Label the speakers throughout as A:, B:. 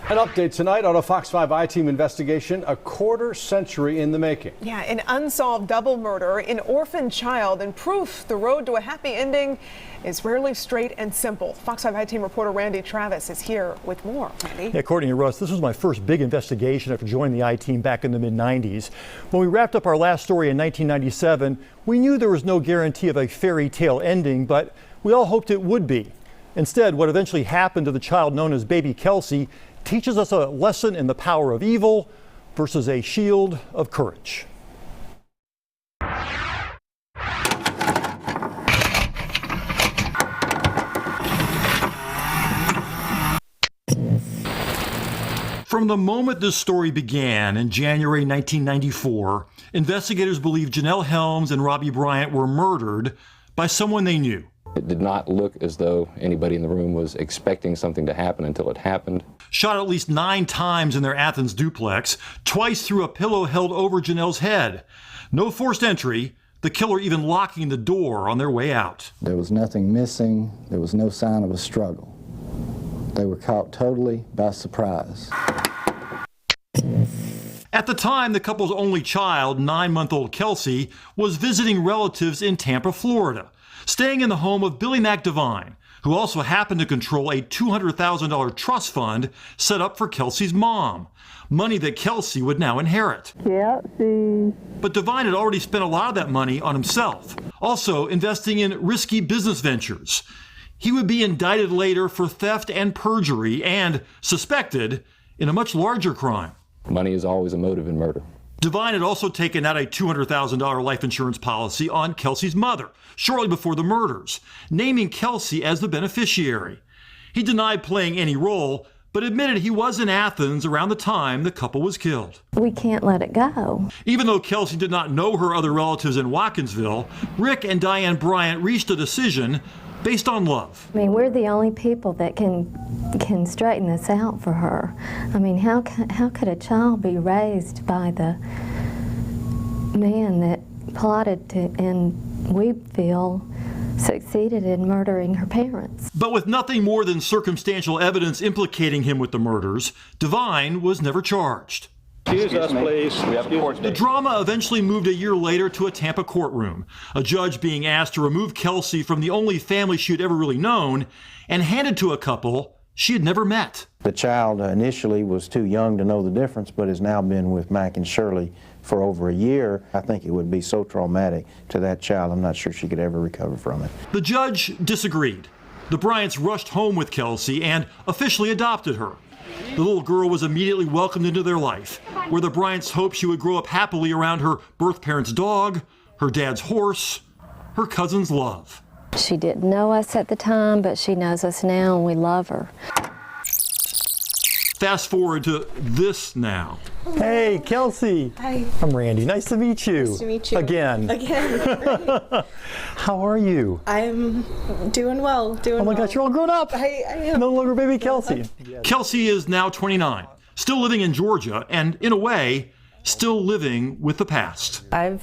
A: An update tonight on a Fox 5 I-Team investigation, a quarter century in the making.
B: Yeah, an unsolved double murder, an orphaned child, and proof the road to a happy ending is rarely straight and simple. Fox 5 I-Team reporter Randy Travis is here with more. Randy?
C: Yeah, according to Russ, this was my first big investigation after joining the I-Team back in the mid-90s. When we wrapped up our last story in 1997, we knew there was no guarantee of a fairy tale ending, but we all hoped it would be. Instead, what eventually happened to the child known as baby Kelsey teaches us a lesson in the power of evil versus a shield of courage. From the moment this story began in January 1994, investigators believe Janelle Helms and Robbie Bryant were murdered by someone they knew.
D: It did not look as though anybody in the room was expecting something to happen until it happened.
C: Shot at least 9 times in their Athens duplex, twice through a pillow held over Janelle's head. No forced entry, the killer even locking the door on their way out.
E: There was nothing missing. There was no sign of a struggle. They were caught totally by surprise.
C: At the time, the couple's only child, 9-month-old Kelsey, was visiting relatives in Tampa, Florida, staying in the home of Billy McDivine, who also happened to control a $200,000 trust fund set up for Kelsey's mom, money that Kelsey would now inherit.
F: Kelsey.
C: But Divine had already spent a lot of that money on himself, also investing in risky business ventures. He would be indicted later for theft and perjury and suspected in a much larger crime.
D: Money is always a motive in murder.
C: Divine had also taken out a $200,000 life insurance policy on Kelsey's mother shortly before the murders, naming Kelsey as the beneficiary. He denied playing any role, but admitted he was in Athens around the time the couple was killed.
F: We can't let it go.
C: Even though Kelsey did not know her other relatives in Watkinsville, Rick and Diane Bryant reached a decision based on love.
F: I mean, we're the only people that can straighten this out for her. I mean, how could a child be raised by the man that plotted to, and we feel, succeeded in murdering her parents?
C: But with nothing more than circumstantial evidence implicating him with the murders, Divine was never charged.
G: Excuse us, please. We have a court date.
C: The drama eventually moved a year later to a Tampa courtroom, a judge being asked to remove Kelsey from the only family she had ever really known and handed to a couple she had never met.
E: The child initially was too young to know the difference, but has now been with Mac and Shirley for over a year. I think it would be so traumatic to that child, I'm not sure she could ever recover from it.
C: The judge disagreed. The Bryants rushed home with Kelsey and officially adopted her. The little girl was immediately welcomed into their life, where the Bryants hoped she would grow up happily around her birth parents' dog, her dad's horse, her cousin's love.
F: She didn't know us at the time, but she knows us now and we love her.
C: Fast forward to this now.
H: Hey, Kelsey.
I: Hi.
H: I'm Randy. Nice to meet you.
I: Nice to meet you.
H: Again. How are you?
I: I'm doing well.
H: Oh my gosh, you're all grown up.
I: I am.
H: No longer baby Kelsey.
C: Kelsey is now 29, still living in Georgia, and in a way, still living with the past.
J: I've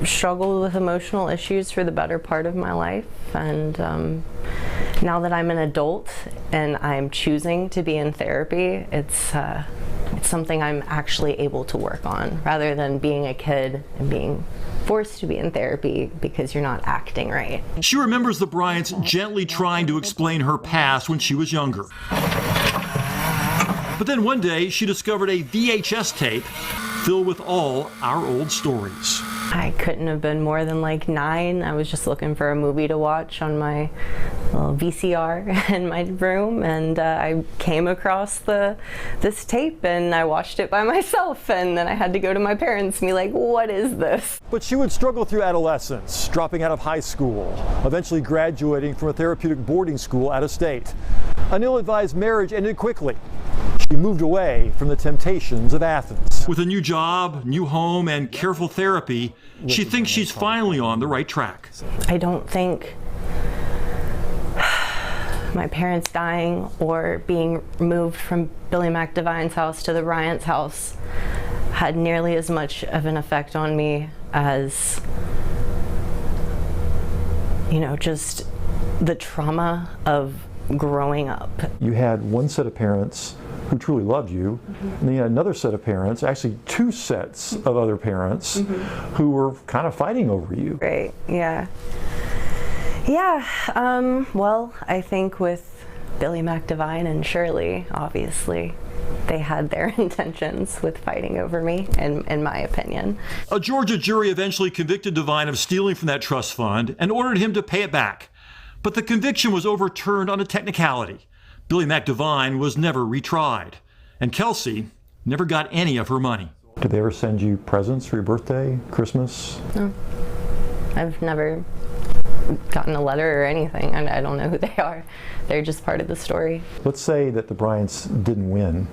J: struggled with emotional issues for the better part of my life, and now that I'm an adult and I'm choosing to be in therapy, it's something I'm actually able to work on, rather than being a kid and being forced to be in therapy because you're not acting right.
C: She remembers the Bryants gently trying to explain her past when she was younger. But then one day, she discovered a VHS tape filled with all our old stories.
J: I couldn't have been more than like 9. I was just looking for a movie to watch on my little VCR in my room, and I came across this tape, and I watched it by myself, and then I had to go to my parents and be like, what is this?
C: But she would struggle through adolescence, dropping out of high school, eventually graduating from a therapeutic boarding school out of state. An ill-advised marriage ended quickly. She moved away from the temptations of Athens. With a new job, new home, and careful therapy, she thinks she's finally on the right track.
J: I don't think my parents dying or being moved from Billy McDivine's house to the Bryant's house had nearly as much of an effect on me as, you know, just the trauma of growing up.
C: You had one set of parents who truly loved you, and then you had another set of parents, actually two sets of other parents, who were kind of fighting over you.
J: Right, yeah. Yeah, well, I think with Billy McDivine and Shirley, obviously, they had their intentions with fighting over me, in my opinion.
C: A Georgia jury eventually convicted Devine of stealing from that trust fund and ordered him to pay it back. But the conviction was overturned on a technicality. Billy McDivine was never retried, and Kelsey never got any of her money. Did they ever send you presents for your birthday, Christmas?
J: No, I've never gotten a letter or anything. I don't know who they are. They're just part of the story.
C: Let's say that the Bryants didn't win.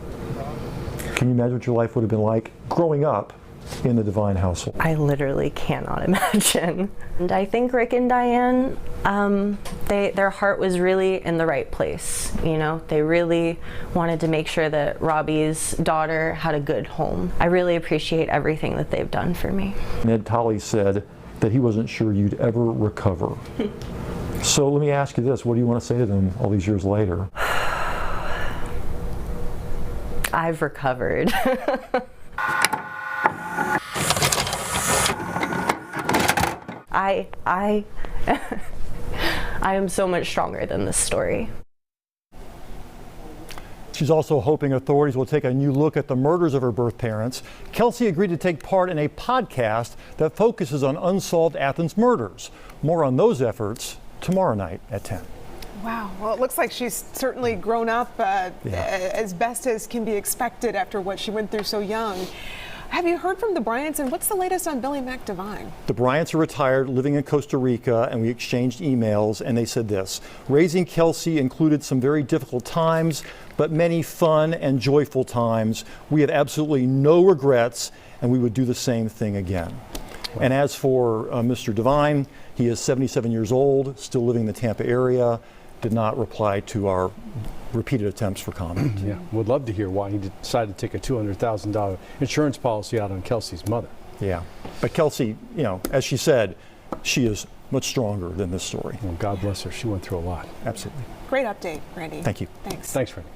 C: Can you imagine what your life would have been like growing up in the Devine household?
J: I literally cannot imagine. And I think Rick and Diane, their heart was really in the right place. You know, they really wanted to make sure that Robbie's daughter had a good home. I really appreciate everything that they've done for me.
C: Ned Tolley said that he wasn't sure you'd ever recover. So let me ask you this, what do you want to say to them all these years later?
J: I've recovered. I am so much stronger than this story.
C: She's also hoping authorities will take a new look at the murders of her birth parents. Kelsey agreed to take part in a podcast that focuses on unsolved Athens murders. More on those efforts tomorrow night at 10.
B: Wow. Well, it looks like she's certainly grown up as best as can be expected after what she went through so young. Have you heard from the Bryants, and what's the latest on Billy McDivine?
C: The Bryants are retired, living in Costa Rica, and we exchanged emails, and they said this: raising Kelsey included some very difficult times, but many fun and joyful times. We have absolutely no regrets, and we would do the same thing again. Wow. And as for Mr. Devine, he is 77 years old, still living in the Tampa area, did not reply to our repeated attempts for comment.
A: Yeah, would love to hear why he decided to take a $200,000 insurance policy out on Kelsey's mother.
C: Yeah, but Kelsey, you know, as she said, she is much stronger than this story.
A: Well, God bless her. She went through a lot.
C: Absolutely.
B: Great update, Randy.
C: Thank you.
B: Thanks.
A: Thanks, Randy.